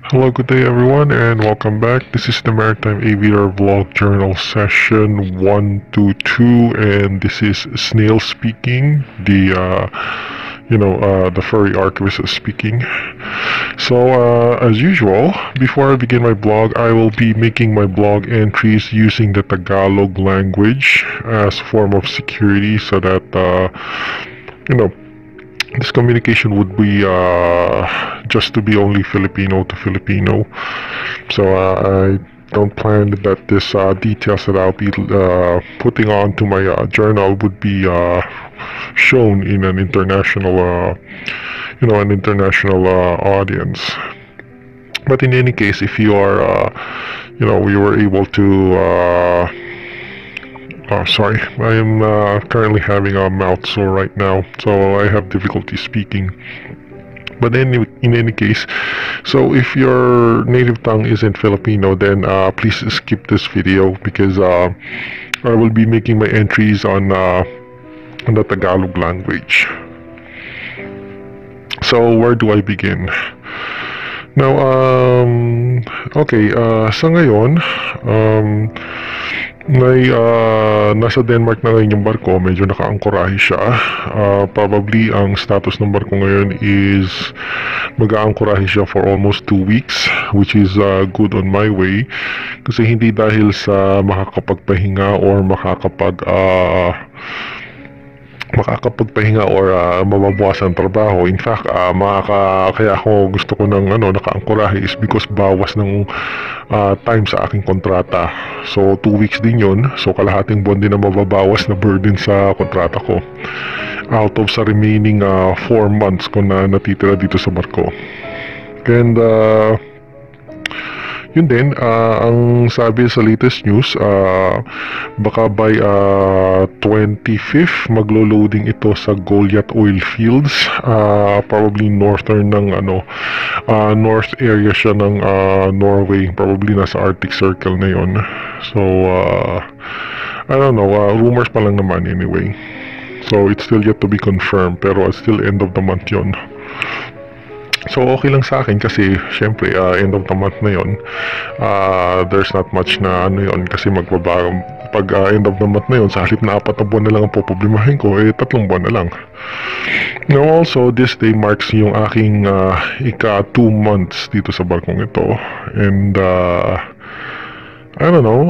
Hello, good day everyone, and welcome back. This is the Maritime Aviator Vlog Journal session 122, and this is Snail speaking, the furry archivist is speaking. So, as usual, before I begin my blog, I will be making my blog entries using the Tagalog language as form of security so that, you know, this communication would be just to be only Filipino to Filipino. So I don't plan that this details that I'll be putting onto my journal would be shown in an international, audience. But in any case, if you are, we were able to. Sorry, I am currently having a mouth sore right now, so I have difficulty speaking. But in any case, so if your native tongue isn't Filipino, then please skip this video because I will be making my entries on the Tagalog language. So where do I begin? Now, okay, sa ngayon, nasa Denmark na ngayon yung barko, medyo nakaangkorahe siya. Probably ang status ng barko ngayon is mag-aangkorahe siya for almost 2 weeks, which is good on my way. Kasi hindi dahil sa makakapagpahinga or makakapagpahinga or mababawasan ang trabaho. In fact, kaya ako gusto ko ng nakaangkorahe is because bawas ng time sa aking kontrata. So 2 weeks din yun. So kalahating buwan din na mababawas na burden sa kontrata ko. Out of sa remaining 4 months ko na natitira dito sa barko. And yun din, ang sabi sa latest news, baka by 25th maglo-loading ito sa Goliath Oil Fields, probably northern ng north area siya ng Norway, probably nasa Arctic Circle na yun. So I don't know, rumors pa lang naman anyway. So it's still yet to be confirmed, pero still end of the month yun. So okay lang sa akin kasi syempre end of the month na yon. There's not much na yun kasi magbabago pag end of the month na yon, sa halip na 4 na buwan na lang ang poproblemahin ko, 3 buwan na lang. Now also this day marks yung aking ika 2 months dito sa barkong ito, and I don't know,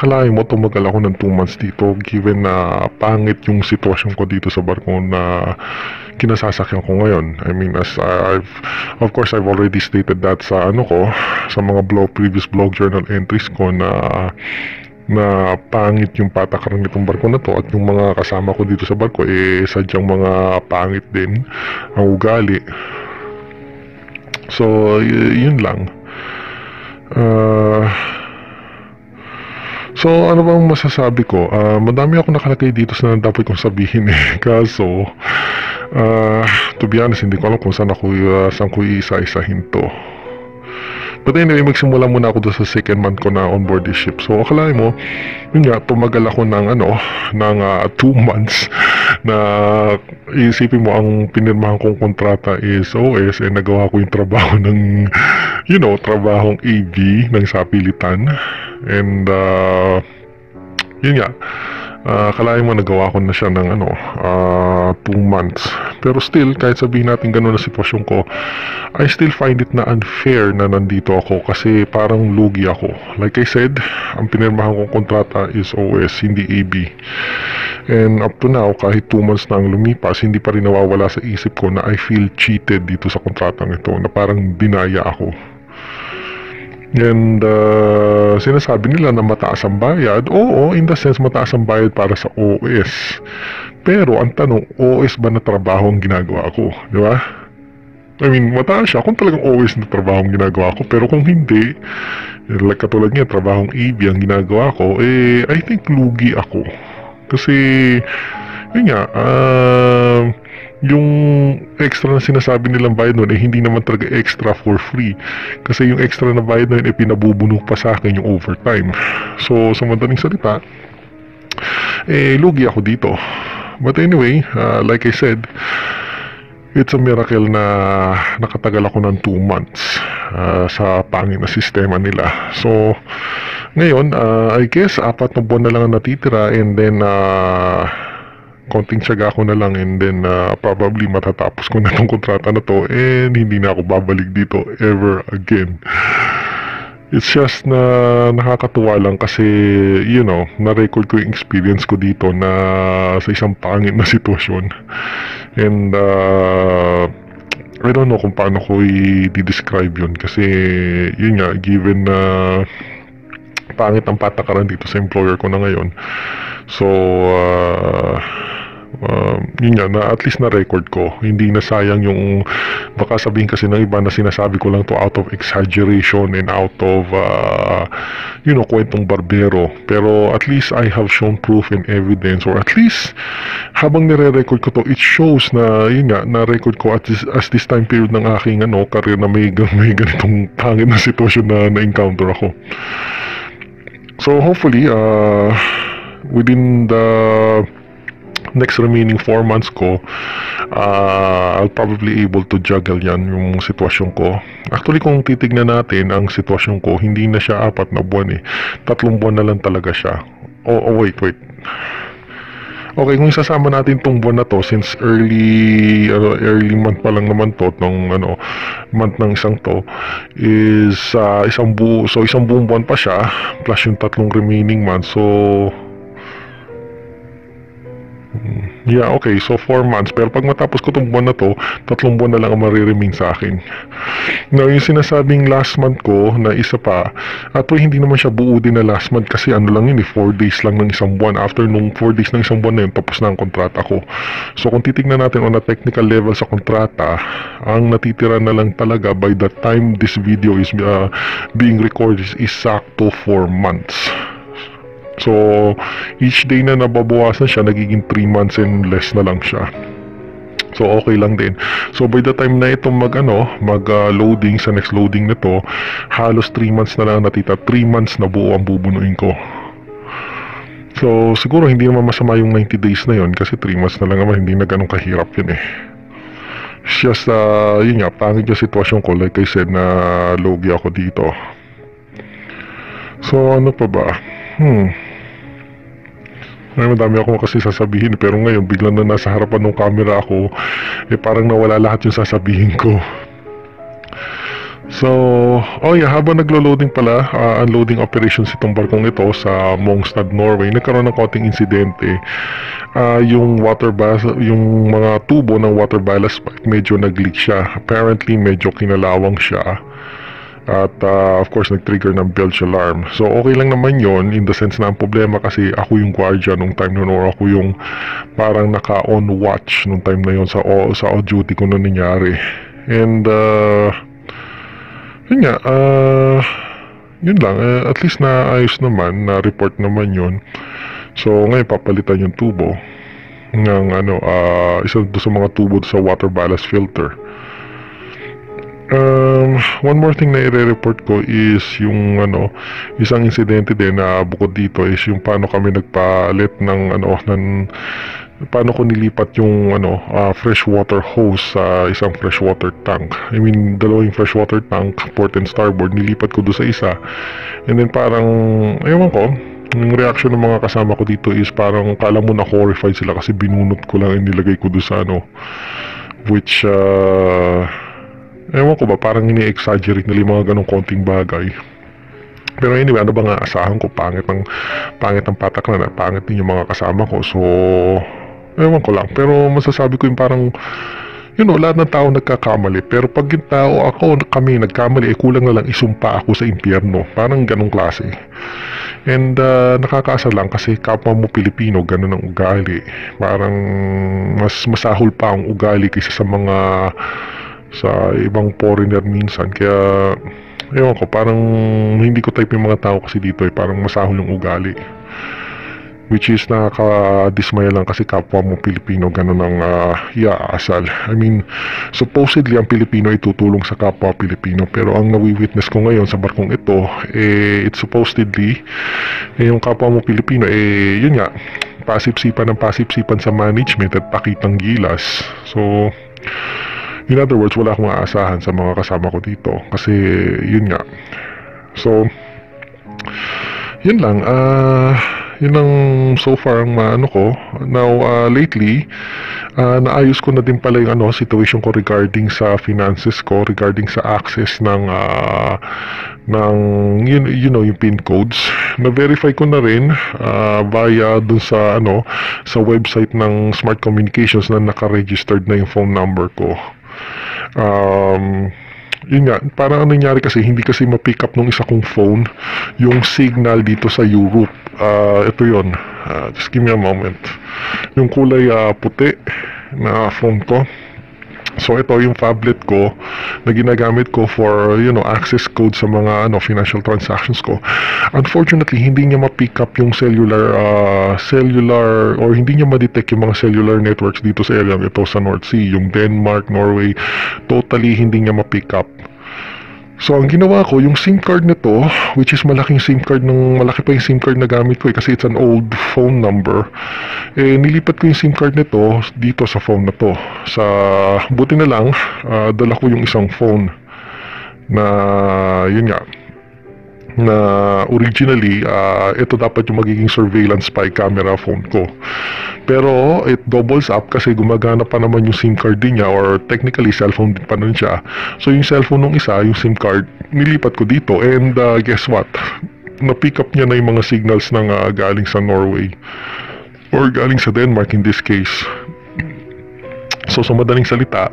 kalahin mo tumagal ako ng 2 months dito given na pangit yung sitwasyon ko dito sa barko na kinasasakyan ko ngayon. I mean, as I've already stated that sa sa mga previous blog journal entries ko na pangit yung patakaran nitong barko na to, at yung mga kasama ko dito sa barko sadyang mga pangit din ang ugali. So yun lang. So ano bang masasabi ko? Madami ako nakalagay dito sa dapat kong sabihin kaso to be honest, hindi ko alam kung saan ko isa-isahin to. But anyway, magsimula muna ako doon sa second month ko na on board this ship. So akalain mo, yun nga, tumagal ako ng 2 months na isipin mo ang pinirmahan kong kontrata is OS, nagawa ko yung trabaho ng trabahong AV ng sapilitan. And yun nga, kalahin mo nagawa ko na siya ng 2 months. Pero still, kahit sabihin natin ganun na sitwasyon ko, I still find it na unfair na nandito ako kasi parang lugi ako. Like I said, ang pinirmahan kong kontrata is OS, hindi AB. And up to now, kahit 2 months na ang lumipas, hindi pa rin nawawala sa isip ko na I feel cheated dito sa kontratang ito, na parang dinaya ako. And sinasabi nila na mataas ang bayad. Oo, in the sense mataas ang bayad para sa OS. Pero ang tanong, OS ba na trabaho ang ginagawa ko? Di ba? I mean, mataas siya kung talagang OS na trabaho ang ginagawa ko. Pero kung hindi, like katulad niya, trabahong AV ang ginagawa ko, I think lugi ako. Kasi, yun nga, yung extra na sinasabi nilang bayad nun hindi naman talaga extra for free, kasi yung extra na bayad nun pinabubunok pa sa akin yung overtime. So sa madaling salita, lugi ako dito. But anyway, like I said, it's a miracle na nakatagal ako ng 2 months. sa pangit na sistema nila. So ngayon, I guess 4 na buwan na lang ang natitira, and then konting tiyaga ko na lang, and then probably matatapos ko na tong kontrata na to, and hindi na ako babalik dito ever again. It's just na nakakatuwa lang kasi, you know, na-record ko yung experience ko dito na sa isang pangit na sitwasyon. And I don't know kung paano ko i-describe yun kasi, yun nga, given na pangit ang patakaran dito sa employer ko na ngayon. So, yun nga, na at least na record ko, hindi na sayang yung, baka sabihin kasi ng iba na sinasabi ko lang to out of exaggeration and out of you know, kwentong barbero, pero at least I have shown proof and evidence, or at least habang nire-record ko to, it shows na yun nga, na-record ko at this time period ng aking career na may ganitong pangit na sitwasyon na na-encounter ako. So hopefully within the next remaining 4 months ko, I'll probably able to juggle yan yung sitwasyon ko. Actually, kung titignan natin ang sitwasyon ko, hindi na siya 4 na buwan eh. 3 buwan na lang talaga siya. Wait. Okay, kung isasama natin tong buwan na to, since early month pa lang naman to, nung month ng isang to, is isang buong buwan pa siya, plus yung 3 remaining months. So yeah, okay. So 4 months. Pero pag matapos ko itong buwan na to, 3 buwan na lang ang mariremain sa akin. Now, yung sinasabing last month ko na isa pa, hindi naman siya buo din na last month kasi lang yun 4 days lang ng isang buwan. After nung 4 days ng isang buwan na yun, tapos na ang kontrata ko. So kung titignan natin on a technical level sa kontrata, ang natitira na lang talaga by the time this video is being recorded is sakto 4 months. So, each day na nababawasan siya, nagiging 3 months and less na lang siya. So, okay lang din. So, by the time na ito mag-loading sa next loading nito, halos 3 months na lang natita. 3 months na buo ang bubunuin ko. So, siguro hindi naman masama yung 90 days na yon kasi 3 months na lang naman, hindi na ganun kahirap yun eh. It's just, yun nga, pangit yung sitwasyon ko. Like I said, na logi ako dito. So, ano pa ba? Madami ako kasi sasabihin, pero ngayon biglang na nasa harapan ng camera ako, parang nawala lahat yung sasabihin ko. So, habang naglo-loading pala, unloading operations itong barkong ito sa Mongstad, Norway, nagkaroon ng konting insidente. Yung yung mga tubo ng water ballast pipe, medyo nag-leak siya. Apparently, medyo kinalawang siya. At of course nag-trigger ng bilge alarm. So okay lang naman yon in the sense na ang problema kasi ako yung guardian nung time na or ako yung parang naka-on watch nung time na yon sa off duty ko na nangyari. And yun nga, yun lang, at least naayos naman, na-report naman yun. So ngayon papalitan yung tubo ng isa sa mga tubo sa water ballast filter. One more thing na i-report ko is yung isang insidente din na bukod dito is yung paano kami nagpalit ng paano ko nilipat yung freshwater hose sa isang freshwater tank. I mean, dalawang freshwater tank, port and starboard, nilipat ko doon sa isa. And then parang, ewan ko, yung reaction ng mga kasama ko dito is parang kala mo na horrified sila kasi binunot ko lang and nilagay ko doon sa which ewan ko ba, parang ini-exaggerate nila yung mga ganong konting bagay. Pero anyway, ano ba nga asahan ko, pangit ang pataklan at pangit din yung mga kasama ko. So, ewan ko lang. Pero masasabi ko yung parang, lahat ng tao nagkakamali. Pero pag yung tao kami nagkamali, kulang na lang isumpa ako sa impyerno. Parang ganong klase. And nakakaasa lang kasi kapwa mo Pilipino, ganun ang ugali. Parang mas masahol pa ang ugali kaysa sa ibang foreigner minsan. Kaya ewan ko, parang hindi ko type yung mga tao kasi dito parang masahol yung ugali, which is nakakadismaya lang kasi kapwa mo Pilipino ganun ang iaasal. I mean, supposedly ang Pilipino ay tutulong sa kapwa Pilipino, pero ang nawi-witness ko ngayon sa barkong ito it's supposedly yung kapwa mo Pilipino yun nga, pasipsipan sa management at pakitang gilas. So In other words, wala akong aasahan sa mga kasama ko dito. Kasi, yun nga. So, yun lang. Yun lang so far ang maano ko. Now, lately, naayos ko na din pala yung situation ko regarding sa finances ko, regarding sa access ng yung PIN codes. Na-verify ko na rin via dun sa sa website ng Smart Communications na naka-registered na yung phone number ko. Yun nga, parang nangyari kasi, hindi kasi ma-pick up nung isa kong phone yung signal dito sa Europe. Ito yun, just give me a moment. Yung kulay puti na phone ko. So ito yung phablet ko na ginagamit ko for access code sa mga financial transactions ko. Unfortunately, hindi niya ma-pick up yung cellular or hindi niya ma-detect yung mga cellular networks dito sa area ito sa North Sea, yung Denmark, Norway. Totally hindi niya ma-pick up. So ang ginawa ko, yung SIM card nito, which is malaki pa yung SIM card na gamit ko kasi it's an old phone number, nilipat ko yung SIM card nito dito sa phone na to. Buti na lang, dala ko yung isang phone na yun nga, na originally ito dapat yung magiging surveillance spy camera phone ko, pero it doubles up kasi gumagana pa naman yung SIM card din niya, or technically cellphone din pa nun siya. So yung cellphone nung isa, yung SIM card, nilipat ko dito, and guess what, na-pick up niya na yung mga signals ng galing sa Norway or galing sa Denmark in this case. So sa madaling salita,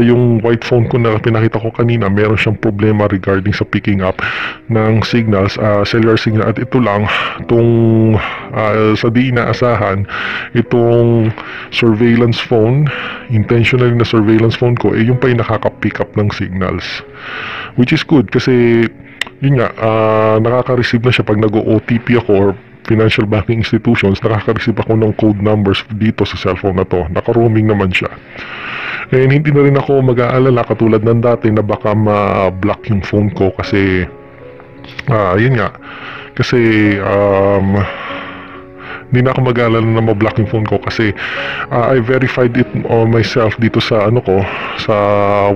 yung white phone ko na pinakita ko kanina, meron siyang problema regarding sa picking up ng signals, cellular signal. At ito lang, sa di inaasahan, itong surveillance phone, intentionally na surveillance phone ko, yung pa yung nakaka-pick up ng signals. Which is good kasi, yun nga, nakaka-receive na siya pag nag-OTP ako or financial banking institutions, nakaka-receive ako ng code numbers dito sa cellphone na to. Naka-roaming naman siya. And hindi na rin ako mag-aalala katulad ng dati na baka ma-block yung phone ko kasi yun nga. Kasi hindi na ako mag-aalala na ma-block yung phone ko kasi I verified it myself dito sa sa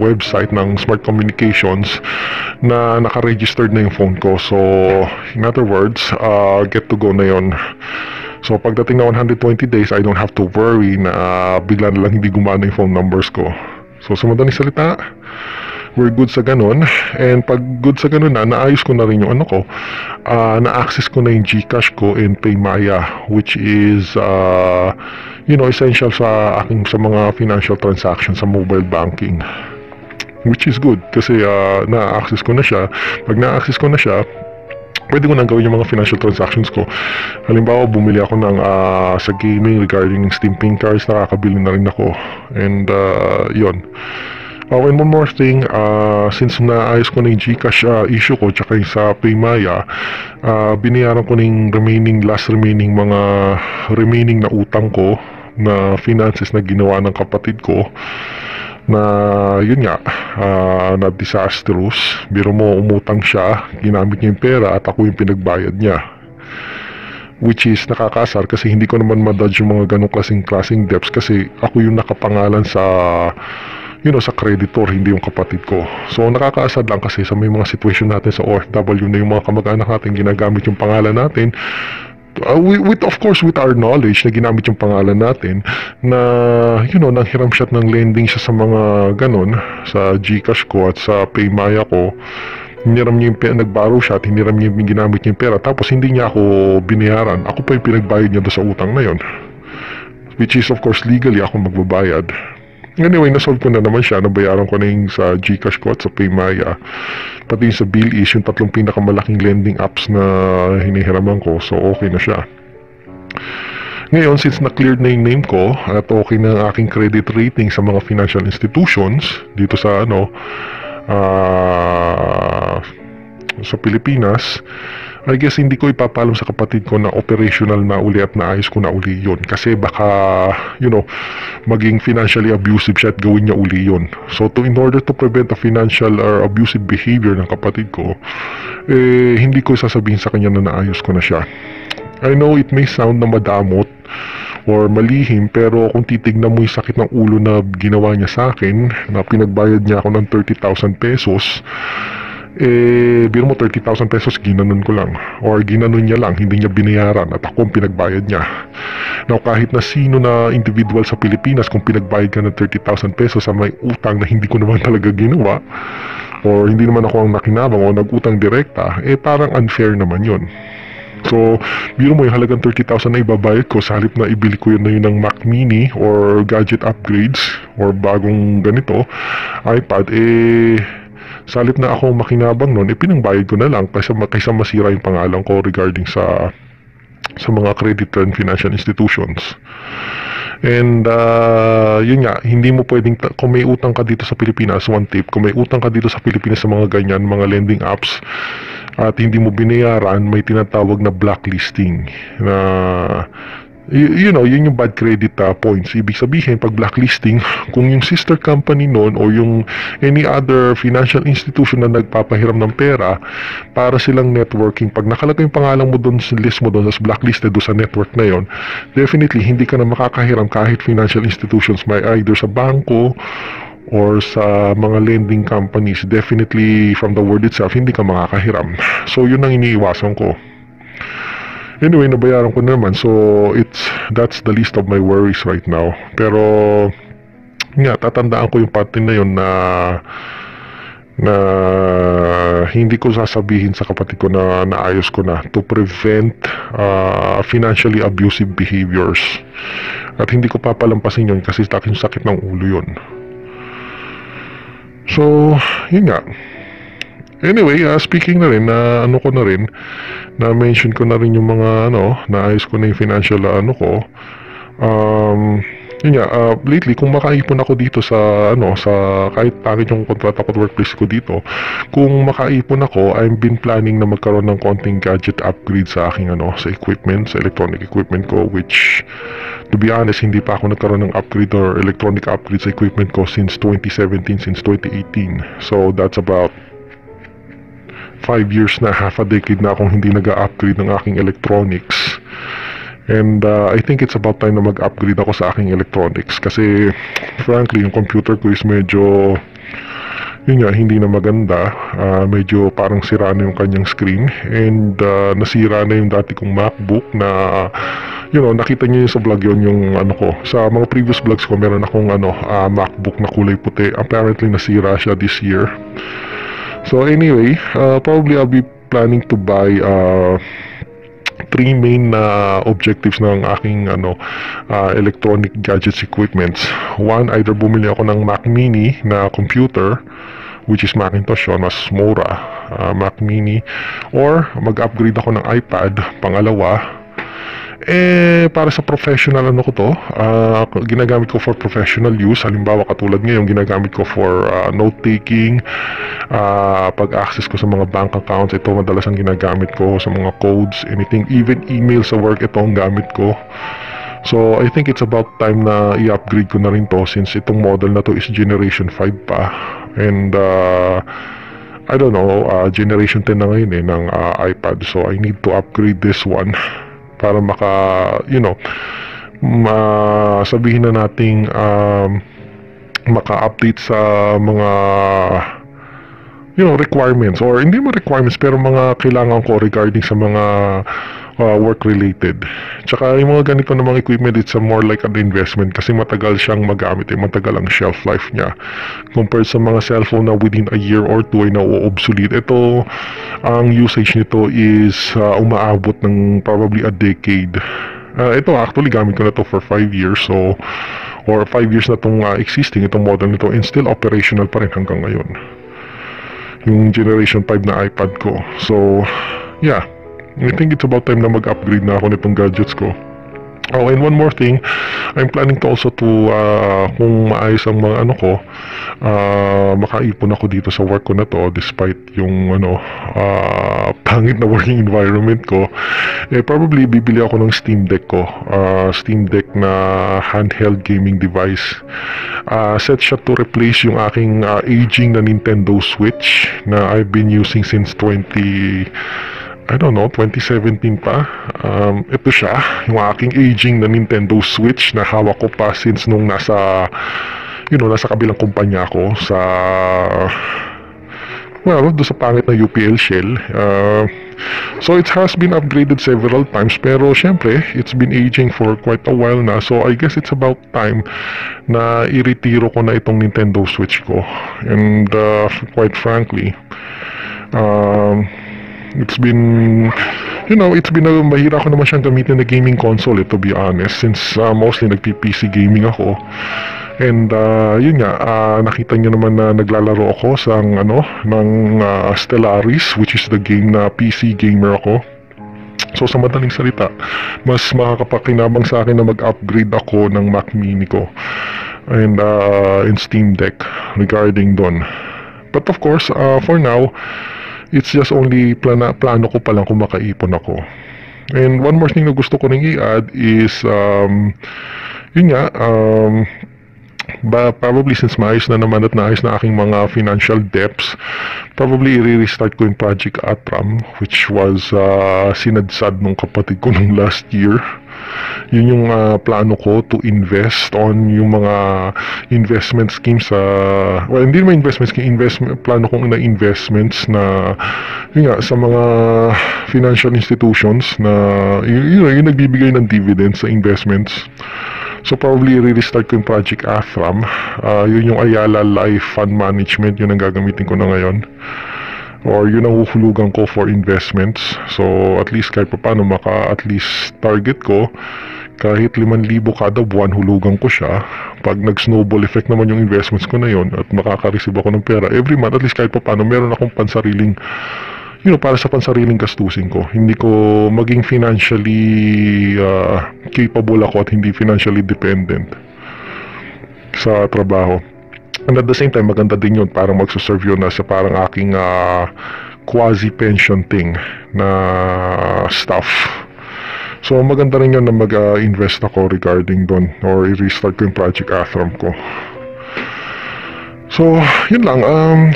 website ng Smart Communications na naka-registered na yung phone ko. So in other words, get to go na yon. So pagdating na 120 days, I don't have to worry na bigla na lang hindi gumana yung phone numbers ko. So sa madaling salita, we're good sa ganun. And pag good sa ganun naayos ko na rin yung na-access ko na yung GCash ko and PayMaya, which is essential sa mga financial transactions sa mobile banking, which is good kasi na-access ko na siya. Pag na-access ko na siya, pwede ko nang gawin yung mga financial transactions ko. Halimbawa, bumili ako ng sa gaming regarding Steam Pink Cards, nakakabili na rin ako. And yun. And one more thing, since naayos ko na yung GCash issue ko tsaka yung sa PayMaya, binayaran ko na yung last remaining na utang ko na finances na ginawa ng kapatid ko na yun nga, na disastrous. Biro mo, umutang siya, ginamit niya yung pera at ako yung pinagbayad niya, which is nakakasar kasi hindi ko naman ma-dodge yung mga ganong klaseng debts kasi ako yung nakapangalan sa sa creditor, hindi yung kapatid ko. So nakakaasad lang kasi sa may mga situation natin sa OFW na yung mga kamag-anak natin ginagamit yung pangalan natin, of course with our knowledge na ginamit yung pangalan natin na nanghiram siya ng lending siya sa mga ganon sa GCash ko at sa PayMaya ko. Hiniram niya yung nag-borrow siya at hiniram niya yung ginamit niya yung pera, tapos hindi niya ako binayaran. Ako pa yung pinagbayad niya doon sa utang na yon, which is of course legally ako magbabayad. Anyway, nasolve ko na naman siya. Nabayaran ko na yung sa GCash ko at sa PayMaya. Pati yung sa Bill-Ease, yung tatlong pinakamalaking lending apps na hinihiraman ko. So, okay na siya. Ngayon, since na-cleared na yung name ko at okay na ang aking credit rating sa mga financial institutions dito sa sa Pilipinas, I guess hindi ko ipapalam sa kapatid ko na operational na uli at naayos ko na uli yun. Kasi baka, maging financially abusive siya at gawin niya uli yun. So, in order to prevent a financial or abusive behavior ng kapatid ko, hindi ko sasabihin sa kanya na naayos ko na siya. I know it may sound na madamot or malihim, pero kung titignan mo yung sakit ng ulo na ginawa niya sa akin, na pinagbayad niya ako ng 30,000 pesos, biro mo 30,000 pesos ginanon ko lang, or ginanon niya lang, hindi niya binayaran, at ako ang pinagbayad niya. Now, kahit na sino na individual sa Pilipinas, kung pinagbayad ka ng 30,000 pesos sa may utang na hindi ko naman talaga ginawa, or hindi naman ako ang nakinabang o nag-utang direkta, parang unfair naman yun. So, biro mo yung halagang 30,000 na ibabayad ko, sa halip na ibili ko yun na yun ng Mac Mini or gadget upgrades or bagong ganito, iPad, sa halip na ako makinabang nun, pinangbayad ko na lang kaysa masira yung pangalan ko regarding sa mga credit and financial institutions. And yun nga, hindi mo pwedeng, kung may utang ka dito sa Pilipinas, one tip, kung may utang ka dito sa Pilipinas sa mga ganyan, mga lending apps, at hindi mo binayaran, may tinatawag na blacklisting na yun yung bad credit points. Ibig sabihin, pag blacklisting, kung yung sister company noon o yung any other financial institution na nagpapahiram ng pera para silang networking, pag nakalagay yung pangalan mo doon sa list mo doon, as blacklisted doon sa network na yon, definitely hindi ka na makakahiram kahit financial institutions, may either sa bangko or sa mga lending companies. Definitely from the word itself, hindi ka makakahiram. So yun ang iniiwasan ko. Anyway, nabayaran ko na naman, so that's the least of my worries right now. Pero nga, tatandaan ko yung parte na yun na hindi ko sasabihin sa kapatid ko na naayos ko na, to prevent financially abusive behaviors. At hindi ko papalampasin yun kasi sakit ng ulo yun. So, yun nga. Anyway, speaking na rin, na-mention ko na rin yung mga, naayos ko na yung financial, yun nga, lately, kung makaipon ako dito sa, kahit pangit yung kontrata ko at workplace ko dito, kung makaipon ako, I've been planning na magkaroon ng konting gadget upgrade sa aking, sa equipment, sa electronic equipment ko, which, to be honest, hindi pa ako nagkaroon ng upgrade or electronic upgrade sa equipment ko since 2017, since 2018. So, that's about 5 years na, half a decade na akong hindi nag-upgrade ng aking electronics. And I think it's about time na mag-upgrade ako sa aking electronics kasi frankly yung computer ko is medyo hindi na maganda. Medyo parang sira na yung kanyang screen, and nasira na yung dati kong MacBook na nakita niyo sa vlog yun, yung sa mga previous vlogs ko, meron akong MacBook na kulay puti. Apparently nasira siya this year. So anyway, probably I'll be planning to buy 3 main objectives ng aking electronic gadgets equipments. One, either bumili ako ng Mac Mini na computer, which is Macintosh yun, mas mura, Mac Mini, or mag-upgrade ako ng iPad. Pangalawa, para sa professional ginagamit ko for professional use. Halimbawa, katulad ngayon, ginagamit ko for note-taking, pag-access ko sa mga bank accounts. Ito madalas ang ginagamit ko sa mga codes, anything, even email sa work, ito ang gamit ko. So, I think it's about time na i-upgrade ko na rin to, since itong model na to is Generation 5 pa. And, I don't know, Generation 10 na ngayon ng iPad. So, I need to upgrade this one para sabihin na nating maka-update sa mga requirements, or hindi mo requirements pero mga kailangan ko regarding sa mga work related. Tsaka yung mga ganito na mga equipment, it's more like an investment kasi matagal siyang magamit, matagal ang shelf life niya compared sa mga cellphone na within a year or 2 ay na-obsolete. Ito, ang usage nito is umaabot ng probably a decade. Ito actually gamit ko na to for 5 years, so or 5 years na itong existing itong model nito, and still operational pa rin hanggang ngayon yung Generation 5 na iPad ko. So yeah, I think it's about time na mag-upgrade na ako nitong gadgets ko. Oh, and one more thing, I'm planning to also to, kung maayos ang mga makaipon ako dito sa work ko na to, despite yung pangit na working environment ko, probably bibili ako ng Steam Deck ko. Steam Deck na handheld gaming device. Set siya to replace yung aking aging na Nintendo Switch na I've been using since I don't know, 2017 pa. Ito siya, yung aking aging na Nintendo Switch na hawak ko pa since nung nasa, nasa kabilang kumpanya ko sa, doon sa pangit na UPL Shell. So it has been upgraded several times, pero syempre, it's been aging for quite a while na. So I guess it's about time na i-retiro ko na itong Nintendo Switch ko. And quite frankly, it's been mahirap ko naman siyang gamitin na gaming console, to be honest, since mostly nagpi-PC gaming ako. And yun nga, nakita niyo naman na naglalaro ako sa ng Stellaris, which is the game na PC gamer ako. So sa madaling salita, mas makakapakinabang sa akin na mag-upgrade ako ng Mac Mini ko and Steam Deck regarding don. But of course, for now, it's just only plano ko pa lang kung makaipon ako. And one more thing na gusto ko rin i-add is, probably since maayos na naman at naayos na aking mga financial debts, probably i-restart ko yung Project Atram, which was sinadsad nung kapatid ko nung last year. Yun yung plano ko to invest on yung mga investment schemes hindi naman investment scheme, plano kong na investments na sa mga financial institutions na yung nagbibigay ng dividends sa investments. So probably i-restart ko yung Project Atram. Yun yung Ayala Life Fund Management, yun ang gagamitin ko na ngayon. Or yun ang huhulugan ko for investments. So at least kahit pa paano at least target ko, kahit 5,000 kada buwan hulugan ko siya. Pag nag-snowball effect naman yung investments ko na yun at makaka-receive ako ng pera every month, at least kahit pa paano meron akong pansariling, para sa pansariling gastusin ko. Hindi ko maging financially capable ako at hindi financially dependent sa trabaho. And at the same time, maganda din yun, parang magsuserve yun na sa parang aking quasi-pension thing na stuff. So maganda rin yun na mag-invest ako regarding doon or i-restart ko yung Project Atram ko. So, yun lang.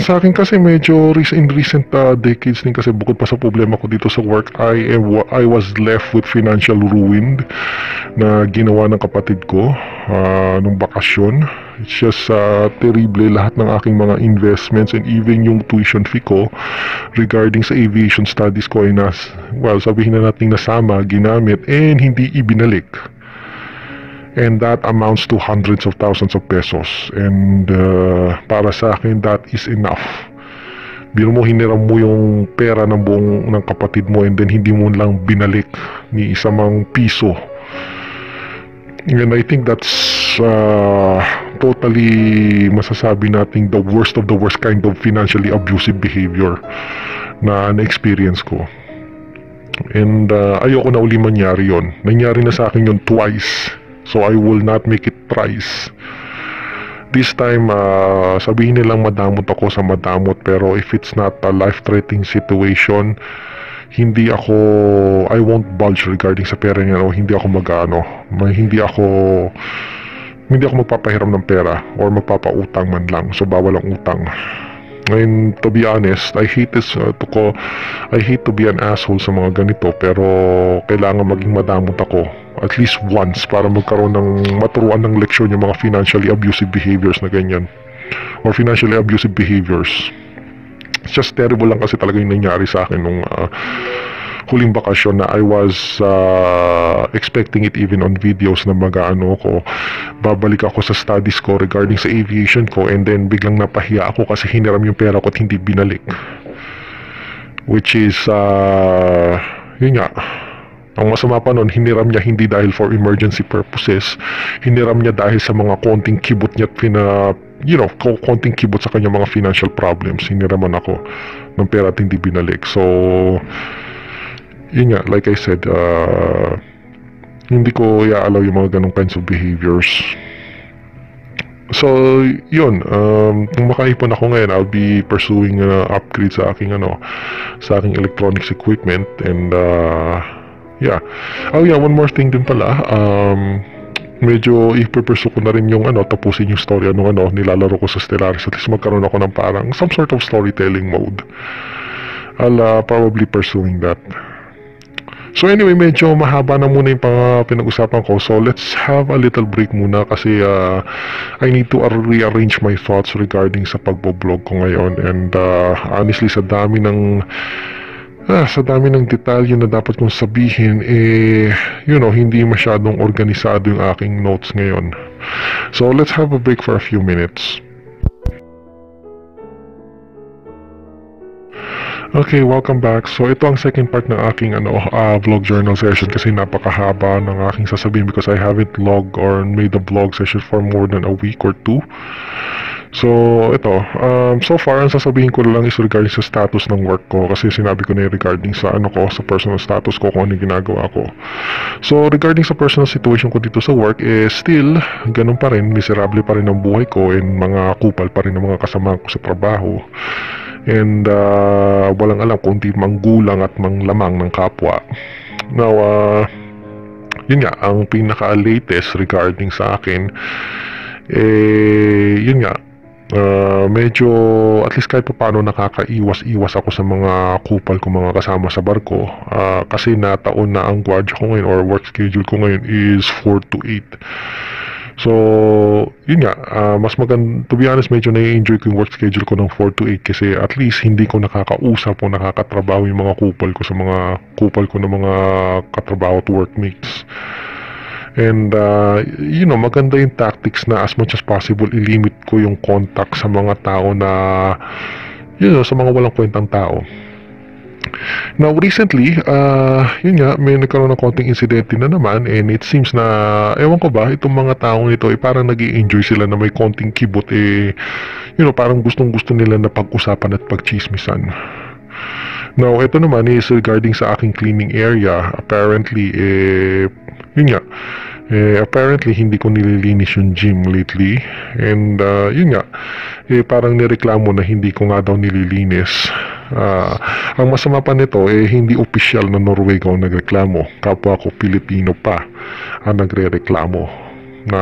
Sa akin kasi medyo in recent decades din kasi bukod pa sa problema ko dito sa work, I was left with financial ruin na ginawa ng kapatid ko nung bakasyon. It's just terrible lahat ng aking mga investments and even yung tuition fee ko regarding sa aviation studies ko ay sabihin na natin nasama, ginamit, and hindi ibinalik. And that amounts to hundreds of thousands of pesos. And para sa akin, that is enough. Biro mo, hiniram mo yung pera ng kapatid mo and then hindi mo lang binalik ni isa mang piso. And I think that's totally masasabi natin the worst of the worst kind of financially abusive behavior na na-experience ko. And ayoko na uli mangyari yun. Nangyari na sa akin yun twice. So I will not make it thrice. This time, sabihin nilang madamot ako sa madamot, pero if it's not a life-threatening situation, I won't budge regarding sa pera niya, o hindi ako hindi ako magpapahiram ng pera or magpapautang man lang. So bawal ang utang. And to be honest, I hate to be an asshole sa mga ganito, pero kailangan maging madamot ako at least once para maturuan ng leksyon yung mga financially abusive behaviors na ganyan or financially abusive behaviors. It's just terrible lang kasi talaga yung nangyari sa akin nung huling bakasyon na I was expecting it even on videos na babalik ako sa studies ko regarding sa aviation ko, and then biglang napahiya ako kasi hiniram yung pera ko at hindi binalik, which is yun nga, ang masama pa nun, hiniram niya hindi dahil for emergency purposes, hiniram niya dahil sa mga konting kibot niya at konting kibot sa kanya mga financial problems. Hiniraman ako ng pera at hindi binalik. So yun nga, like I said, hindi ko i-allow yung mga ganong kinds of behaviors. So yun, kung makaipon ako ngayon, I'll be pursuing upgrade sa aking electronics equipment. And yeah. One more thing din pala, medyo ipupursue ko na rin yung tapusin yung story nilalaro ko sa Stellaris, at least magkaroon ako ng parang some sort of storytelling mode. I'll probably pursuing that. So anyway, medyo mahaba na muna yung pinag-usapan ko. So let's have a little break muna kasi I need to rearrange my thoughts regarding sa pagbo-vlog ko ngayon. And honestly, sa dami ng detalye na dapat kong sabihin, hindi masyadong organisado yung aking notes ngayon. So let's have a break for a few minutes. Okay, welcome back. So ito ang second part ng aking vlog journal session kasi napakahaba ng aking sasabihin because I haven't logged or made a vlog session for more than a week or two. So ito, so far ang sasabihin ko lang is regarding sa status ng work ko kasi sinabi ko na regarding sa sa personal status ko kung ano ginagawa ko. So regarding sa personal situation ko dito sa work still ganun pa rin, miserable pa rin ang buhay ko and mga kupal pa rin ang mga kasama ko sa trabaho. And walang alam kung di manggulang at manglamang ng kapwa. Now, yun nga, ang pinaka-latest regarding sa akin, yun nga, medyo at least kahit paano nakakaiwas-iwas ako sa mga kupal ko, mga kasama sa barko. Kasi nataon na ang gwardiya ko ngayon or work schedule ko ngayon is 4 to 8. So, yun nga, mas maganda, to be honest, medyo na-enjoy ko yung work schedule ko ng 4 to 8 kasi at least hindi ko nakakausap o nakakatrabaho yung mga kupal ko sa mga kupal ko ng mga katrabaho at workmates. And, maganda yung tactics na as much as possible, ilimit ko yung contact sa mga tao na, sa mga walang kwentang tao. Now recently, yun nga, may nagkaroon ng konting insidente na naman and it seems na, ewan ko ba, itong mga taong ito parang nag-i-enjoy sila na may konting kibot parang gustong-gusto nila na pag-usapan at pag-chismisan. Now, ito naman is regarding sa aking cleaning area. Apparently, yun nga, apparently hindi ko nililinis yung gym lately and yun nga, parang nireklamo na hindi ko nga daw nililinis. Ang masama pa nito hindi opisyal na Norwego ang nagreklamo, kapwa ko Pilipino pa ang nagre-reklamo na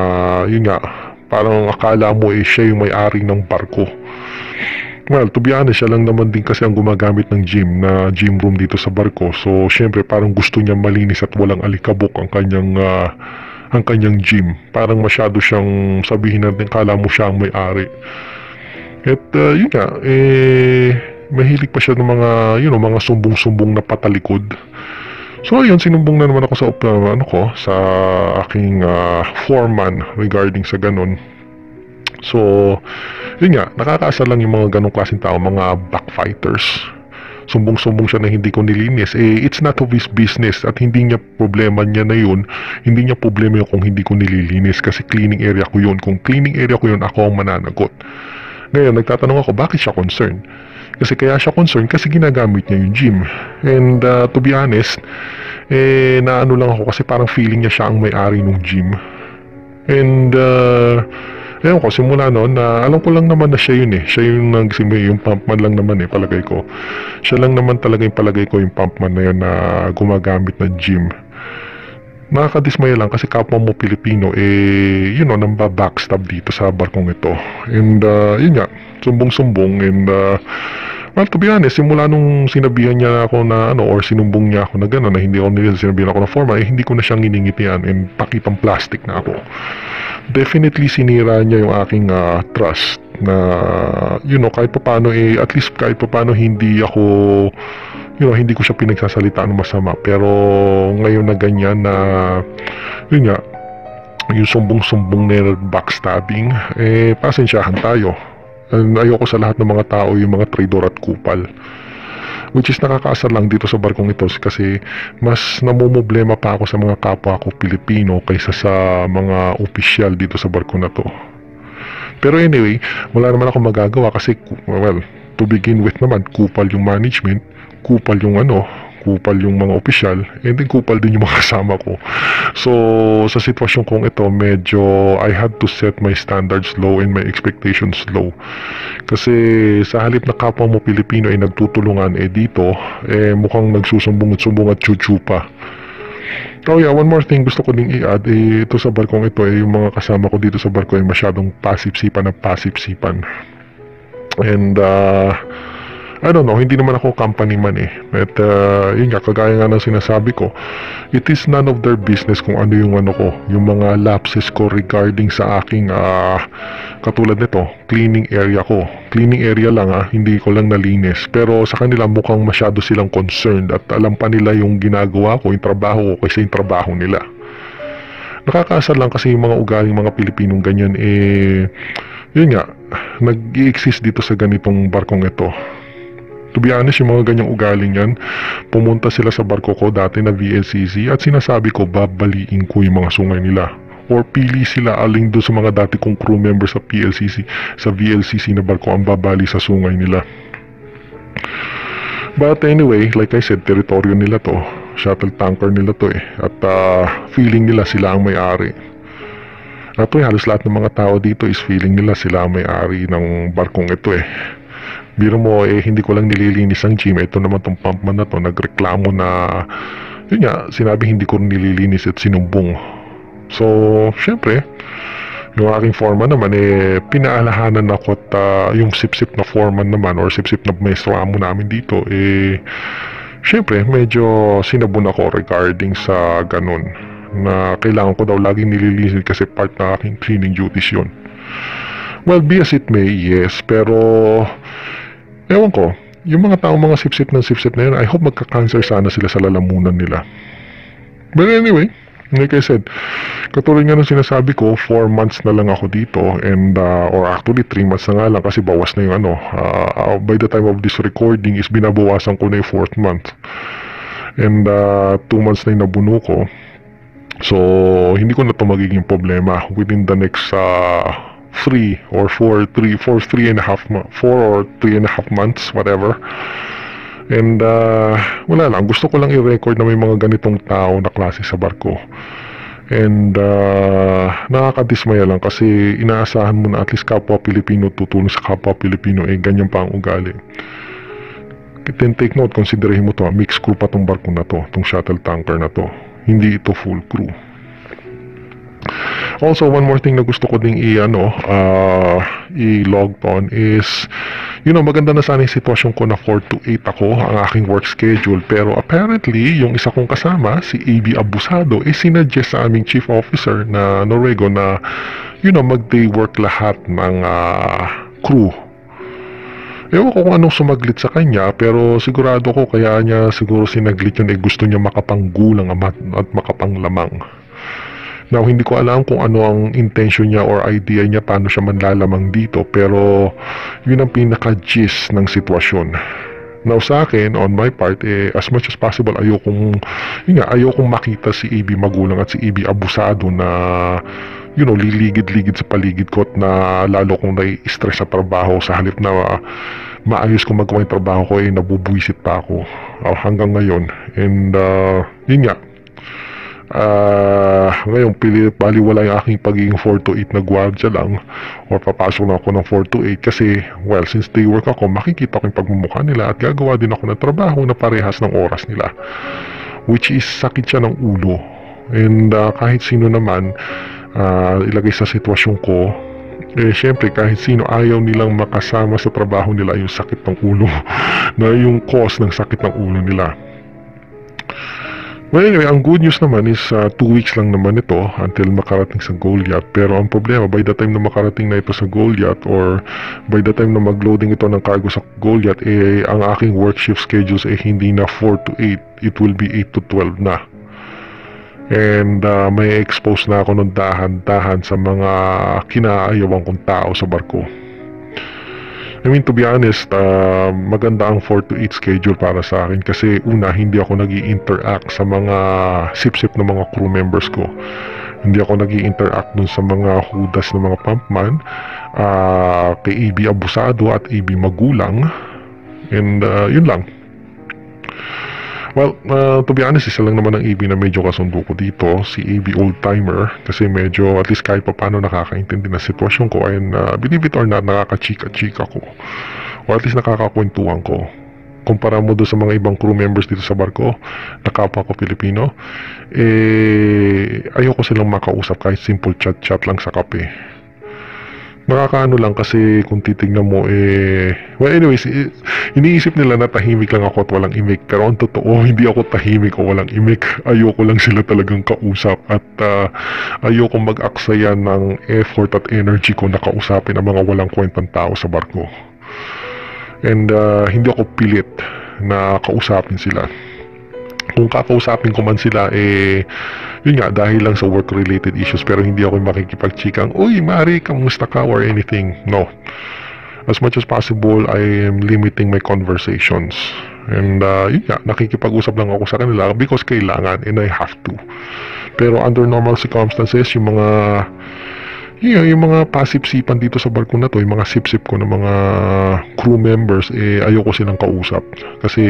yun nga, parang akala mo siya yung may-ari ng barko. Well, to be honest, siya lang naman din kasi ang gumagamit ng gym room dito sa barko. So syempre parang gusto niya malinis at walang alikabok ang kanyang gym. Parang masyado siyang sabihin natin, kala mo siya ang may-ari. At yun nga, mahilig pa siya ng mga sumbong-sumbong na patalikod. So ayun, sinumbong na naman ako sa aking foreman regarding sa ganun. So yun nga, nakakaasar lang yung mga ganong klaseng tao, mga backfighters. Sumbong-sumbong siya na hindi ko nilinis. It's not of his business at hindi niya problema niya na yun. Hindi niya problema yun kung hindi ko nililinis kasi cleaning area ko yun. Kung cleaning area ko yun, ako ang mananagot. Ngayon, nagtatanong ako, bakit siya concerned? Kasi kaya siya concerned kasi ginagamit niya yung gym. And to be honest, naano lang ako kasi parang feeling niya siya ang may-ari ng gym. And ewan ko, simula noon, alam ko lang naman na siya yun siya yung yung pumpman lang naman palagay ko. Siya lang naman talaga yung palagay ko yung pumpman na yun na gumagamit ng gym. Nakakadismaya lang kasi kapwa mo Pilipino namba backstab dito sa barkong ito. And yun nga, sumbong-sumbong and well, to be honest, simula nung sinabihan niya ako na or sinumbong niya ako na gano'n na hindi ako sinabihan ako na forma, hindi ko na siyang iningitian and pakitang plastic na ako. Definitely sinira niya yung aking trust na kahit paano at least kahit paano hindi ako hindi ko siya pinagsasalitaan ng masama, pero ngayon na ganyan na yun nga, yung sumbong-sumbong na backstabbing, pasensyahan tayo. And ayoko sa lahat ng mga tao yung mga traidor at kupal, which is nakakaasar lang dito sa barkong ito kasi mas namumblema pa ako sa mga kapwa ko Pilipino kaysa sa mga opisyal dito sa barko na to. Pero anyway, wala naman ako magagawa kasi well, to begin with naman, kupal yung management, kupal yung kupal yung mga opisyal, and then kupal din yung mga kasama ko. So sa sitwasyon kong ito, medyo I had to set my standards low and my expectations low. Kasi sa halip na kapwa mo Pilipino ay nagtutulungan, dito mukhang nagsusumbong at chuchu pa. Oh yeah, one more thing gusto ko ding i-add, ito sa barkong ito, yung mga kasama ko dito sa barko ay masyadong pasip-sipan. And I don't know, hindi naman ako company man eh. At yun nga, kagaya nga ng sinasabi ko, it is none of their business kung ano yung ano ko, yung mga lapses ko regarding sa aking katulad nito, cleaning area ko. Cleaning area lang hindi ko lang nalinis. Pero sa kanila mukhang masyado silang concerned at alam pa nila yung ginagawa ko, yung trabaho ko kaysa yung trabaho nila. Nakakaasar lang kasi yung mga ugaling mga Pilipinong ganyan yun nga, nag-i-exist dito sa ganitong barkong ito. To be honest, yung mga ganyang ugaling yan, pumunta sila sa barko ko dati na VLCC at sinasabi ko babaliin ko yung mga sungay nila. Or pili sila aling doon sa mga dati kong crew members sa PLCC, sa VLCC na barko ang babali sa sungay nila. But anyway, like I said, teritoryo nila to, shuttle tanker nila to at feeling nila sila ang may-ari. At halos lahat ng mga tao dito is feeling nila sila ang may-ari ng barkong ito Biro mo hindi ko lang nililinis ang gym. Ito naman tong pumpman na to nagreklamo na yun nga, sinabi hindi ko nililinis at sinumbong. So syempre yung aking foreman naman pinaalahanan ako at yung sip-sip na foreman naman or sip-sip na maestro amo namin dito syempre medyo sinabon ako regarding sa ganun na kailangan ko daw laging nililinis kasi part na aking cleaning duties yun. Well, be as it may, yes, pero ewan ko, yung mga tao mga sip-sip na yun, I hope magka-cancer sana sila sa lalamunan nila. But anyway, like I said, katulad nga ng sinasabi ko, 4 months na lang ako dito and or actually 3 months na nga lang kasi bawas na yung by the time of this recording is binabawasan ko na yung 4th month. And 2 months na yung nabuno ko. So, hindi ko na ito magiging problema within the next 3 or 4 and a half months, whatever. And wala lang, gusto ko lang i-record na may mga ganitong tao na klase sa barko. And nakakadismaya lang kasi inaasahan mo na at least kapwa Pilipino tutulong sa kapwa Pilipino ganyan pa ang ugali. Then take note, konsiderahin mo to, mixed crew pa tong barko na to, tong shuttle tanker na to, hindi ito full crew. Also, one more thing na gusto ko ding i-log on is, maganda na sana yung sitwasyon ko na 4 to 8 ako, ang aking work schedule. Pero apparently, yung isa kong kasama, si AB Abusado, sinuggest sa aming chief officer na Norego na, mag-day work lahat ng crew. Ewan ko kung anong sumaglit sa kanya, pero sigurado ko kaya niya siguro sinaglit yun gusto niya makapanggulang at makapanglamang. Now, hindi ko alam kung ano ang intention niya or idea niya paano siya manlalamang dito, pero yun ang pinaka-gist ng sitwasyon. Now, sa akin, on my part, as much as possible, ayokong makita si AB Magulang at si AB Abusado na, liligid-ligid sa paligid ko at na lalo kong nai-stress sa trabaho sa halip na maayos kong magawa yung trabaho ko, nabubuisit pa ako hanggang ngayon. And, yun nga, ngayon baliwala yung aking pagiging 4 to 8 na gwardiya lang or papasok na ako ng 4 to 8 kasi since day work ako, makikita ko yung pagmumukha nila at gagawa din ako ng trabaho na parehas ng oras nila, which is sakit siya ng ulo. And kahit sino naman ilagay sa sitwasyon ko, syempre kahit sino ayaw nilang makasama sa trabaho nila yung sakit ng ulo na yung cause ng sakit ng ulo nila. Well, anyway, ang good news naman is 2 weeks lang naman ito until makarating sa Goliath. Pero ang problema, by the time na makarating na ito sa Goliath or by the time na mag-loading ito ng cargo sa Goliath, ang aking work shift schedules hindi na 4 to 8. It will be 8 to 12 na. And may expose na ako ng dahan-dahan sa mga kinaayawan kong tao sa barko. I mean, to be honest, maganda ang 4 to 8 schedule para sa akin kasi una, hindi ako nag-i-interact sa mga sip-sip ng mga crew members ko. Hindi ako nag-i-interact dun sa mga hudas ng mga pumpman, kay AB Abusado at AB Magulang. And yun lang. Well, to be honest, isa lang naman ang AB na medyo kasundo ko dito, si AB Old Timer, kasi medyo at least kahit pa paano nakakaintindi na sitwasyon ko and believe it or not, nakakachika-chika ko or at least nakakakwentuhan ko. Kumpara mo doon sa mga ibang crew members dito sa barko, na kapwa ko Pilipino, ayoko silang makausap kahit simple chat-chat lang sa kape. Nakakaano lang kasi kung titignan mo well anyways, iniisip nila na tahimik lang ako at walang imik, pero ang totoo hindi ako tahimik o walang imik. Ayoko lang sila talagang kausap at ayoko mag-aksaya ng effort at energy ko na kausapin ang mga walang kwentang tao sa barko. And hindi ako pilit na kausapin sila. Kung kakausapin ko man sila, yun nga, dahil lang sa work-related issues, pero hindi ako makikipag-chikang, uy, Mari, kamusta ka, or anything. No. As much as possible, I am limiting my conversations. And yun nga, nakikipag-usap lang ako sa kanila because kailangan and I have to. Pero under normal circumstances, yung mga pasip-sipan dito sa barko na to, yung mga sip-sip ko ng mga crew members, ayoko silang kausap. Kasi,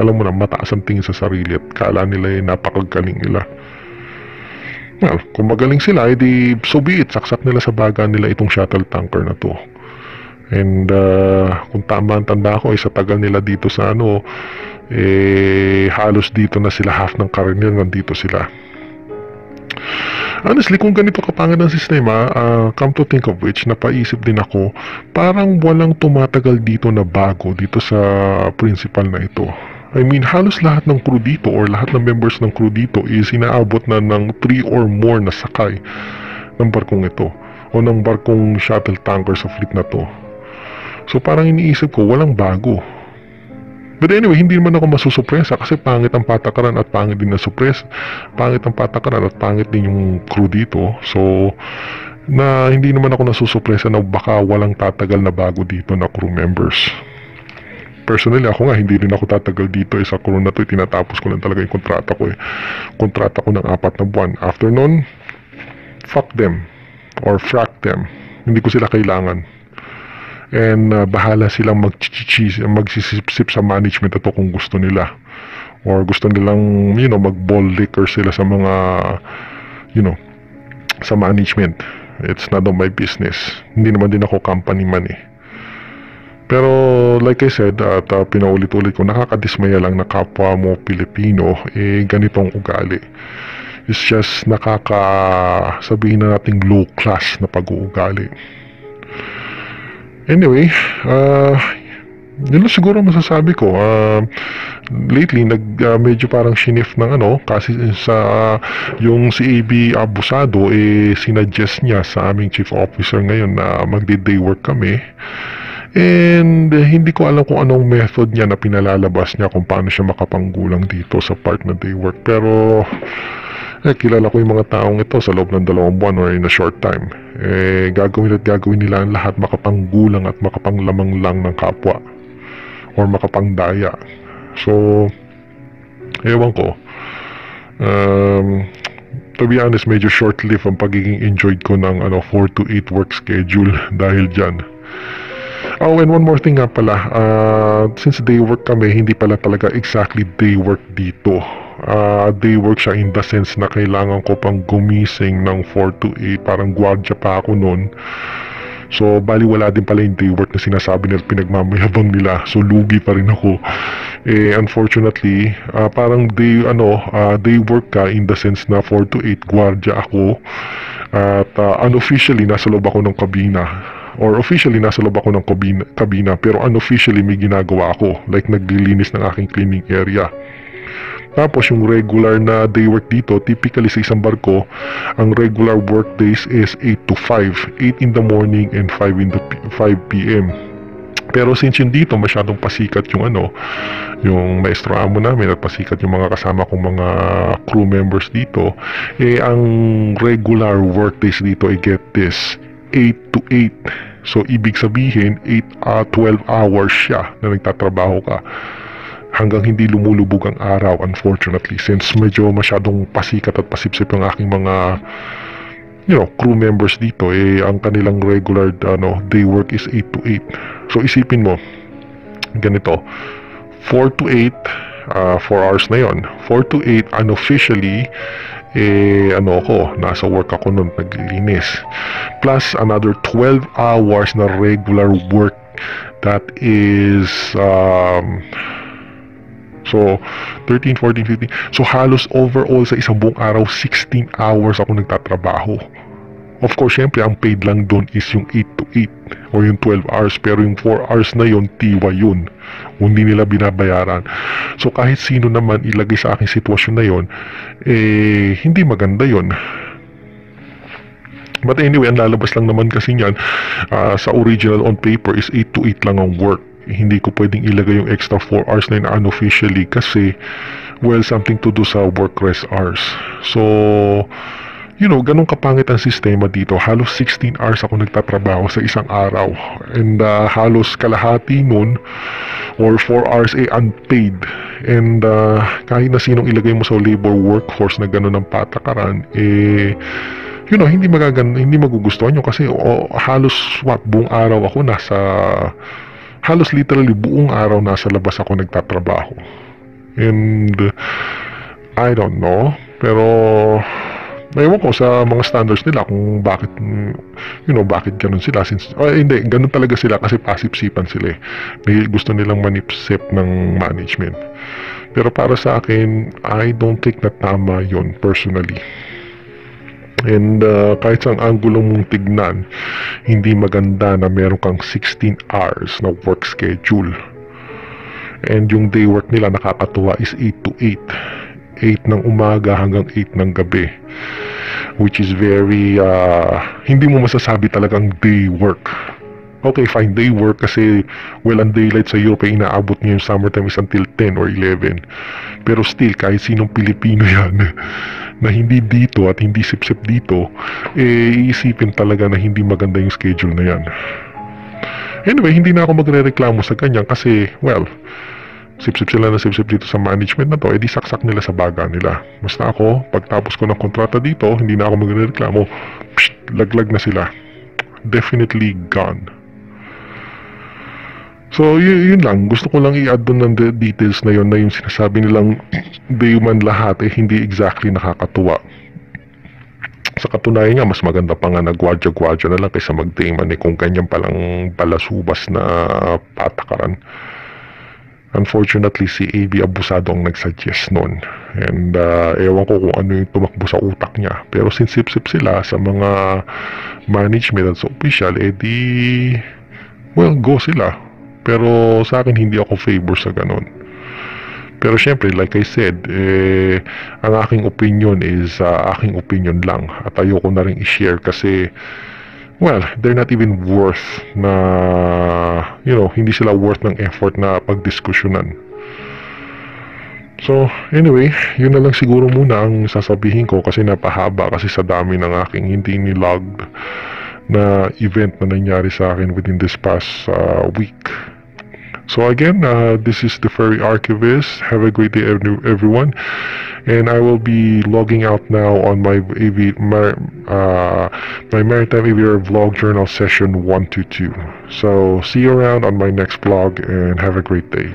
alam mo na, mataas ang tingin sa sarili at kala nila napakagaling nila. Well, kung magaling sila, edi so be it, saksak nila sa baga nila itong shuttle tanker na to. And kung tama ang tanda ko, sa tagal nila dito sa halos dito na sila, half ng career nila nandito sila. Honestly, kung ganito kapangit ang sistema, come to think of which, napaisip din ako, parang walang tumatagal dito na bago dito sa principal na ito. I mean, halos lahat ng crew dito or lahat ng members ng crew dito is inaabot na ng 3 or more na sakay ng barkong ito o ng barkong shuttle tanker sa fleet na to. So parang iniisip ko, walang bago. But anyway, hindi naman ako masusupresa kasi pangit ang patakaran at pangit din ang suppress. Pangit ang patakaran at pangit din yung crew dito. So, hindi naman ako nasusupresa na baka walang tatagal na bago dito na crew members. Personally, ako nga, hindi rin ako tatagal dito sa crew na to. Tinatapos ko lang talaga yung kontrata ko Kontrata ko ng 4 na buwan. After nun, fuck them. Or frack them. Hindi ko sila kailangan. And bahala silang magsisip sa management ito kung gusto nila. Or gusto nilang, mag-ball liquor sila sa mga, sa management. It's not on my business. Hindi naman din ako company man Pero like I said, at pinaulit-ulit ko, nakakadismaya lang na kapwa mo Pilipino, ganitong ugali. It's just sabihin na nating low class na pag-uugali. Anyway, yun lang siguro masasabi ko. Lately, medyo parang shinif ng kasi yung si AB Abusado, sinuggest niya sa aming chief officer ngayon na magde-day work kami. And hindi ko alam kung anong method niya na pinalalabas niya kung paano siya makapanggulang dito sa part na day work. Pero kilala ko yung mga taong ito sa loob ng 2 buwan or in a short time. Gagawin nila ang lahat makapanggulang at makapanglamang lang ng kapwa or makapangdaya. So, ewan ko. To be honest, medyo short-lived ang pagiging enjoyed ko ng 4 to 8 work schedule dahil dyan. Oh, and one more thing nga pala, since day work kami, hindi pala talaga exactly day work dito. Day work siya in the sense na kailangan ko pang gumising ng 4 to 8, parang gwardiya pa ako noon. So, bali wala din pala yung day work na sinasabi nila, pinagmamayabang nila. So, lugi pa rin ako. Unfortunately, parang day work ka in the sense na 4 to 8 gwardiya ako. At unofficially, nasa loob ako ng kabina. Or officially, nasa loob ako ng kabina. Pero unofficially, may ginagawa ako. Like, naglilinis ng aking cleaning area. Tapos yung regular na day work dito, typically sa isang barko, ang regular work days is 8 to 5. 8 in the morning and 5 p.m. Pero since yun dito, masyadong pasikat yung yung maestro amo namin at pasikat yung mga kasama kong mga crew members dito, ang regular work days dito, get this, 8 to 8. So, ibig sabihin, 12 hours siya na nagtatrabaho ka. Hanggang hindi lumulubog ang araw, unfortunately, since medyo masyadong pasikat at pasipsip ang aking mga crew members dito, ang kanilang regular day work is 8 to 8. So isipin mo, ganito, 4 to 8, 4 hours na yon. 4 to 8 unofficially, nasa work ako nun, naglilinis. Plus another 12 hours na regular work, that is so, 13, 14, 15. So, halos overall sa isang buong araw, 16 hours ako nagtatrabaho. Of course, syempre, ang paid lang doon is yung 8 to 8 o yung 12 hours. Pero yung 4 hours na yun, tiwa yun. Hindi nila binabayaran. So, kahit sino naman ilagay sa aking sitwasyon na yun, hindi maganda yun. But anyway, ang lalabas lang naman kasi niyan, sa original on paper is 8 to 8 lang ang work. Hindi ko pwedeng ilagay yung extra 4 hours na yun unofficially kasi, well, something to do sa work rest hours. So, ganun kapangit ang sistema dito. Halos 16 hours ako nagtatrabaho sa isang araw. And halos kalahati nun, or 4 hours unpaid. And kahit na sinong ilagay mo sa labor workforce na ganun ang patakaran, hindi magugustuhan nyo kasi halos buong araw ako halos literally buong araw nasa labas ako nagtatrabaho. And I don't know, pero ewan ko sa mga standards nila kung bakit bakit ganun sila hindi, ganun talaga sila kasi pasipsipan sila gusto nilang manipsip ng management. Pero para sa akin, I don't think na tama yon personally. And kahit sa anggulo mong tignan, hindi maganda na meron kang 16 hours na work schedule. And yung day work nila nakakatuwa is 8 to 8 ng umaga hanggang 8 ng gabi, which is very hindi mo masasabi talagang day work. Okay, fine, day work kasi ang daylight sa Europe ay inaabot niya yung summertime is until 10 or 11. Pero still, kahit sinong Pilipino yan na hindi dito at hindi sip-sip dito, iisipin talaga na hindi maganda yung schedule na yan. Anyway, hindi na ako magre-reklamo sa ganyan kasi, well, sip-sip sila na sip-sip dito sa management na to, edi saksak nila sa baga nila. Basta ako, pagtapos ko ng kontrata dito, hindi na ako magre-reklamo, laglag na sila. Definitely gone. So, yun lang. Gusto ko lang i-add doon ng details na yun, na yung sinasabi nilang dayman lahat hindi exactly nakakatuwa. Sa katunayan nga, mas maganda pa nga na gwadya-gwadya na lang kaysa mag-dayman kung ganyan palang balasubas na patakaran. Unfortunately, si AB abusado ang nagsuggest nun. And ewan ko kung ano yung tumakbo sa utak niya. Pero since sip-sip sila sa mga management at sa official, go sila. Pero sa akin, hindi ako favor sa ganun. Pero syempre, like I said, ang aking opinion is aking opinion lang. At ayoko na rin i-share kasi, well, they're not even worth na, hindi sila worth ng effort na pagdiskusyonan. So, anyway, yun na lang siguro muna ang sasabihin ko kasi napahaba kasi sa dami ng aking hindi nilogged na event na nangyari sa akin within this past week. So again, this is the Furry Archivist. Have a great day, everyone. And I will be logging out now on my Maritime Aviator Vlog Journal Session 1 to 2. So see you around on my next vlog and have a great day.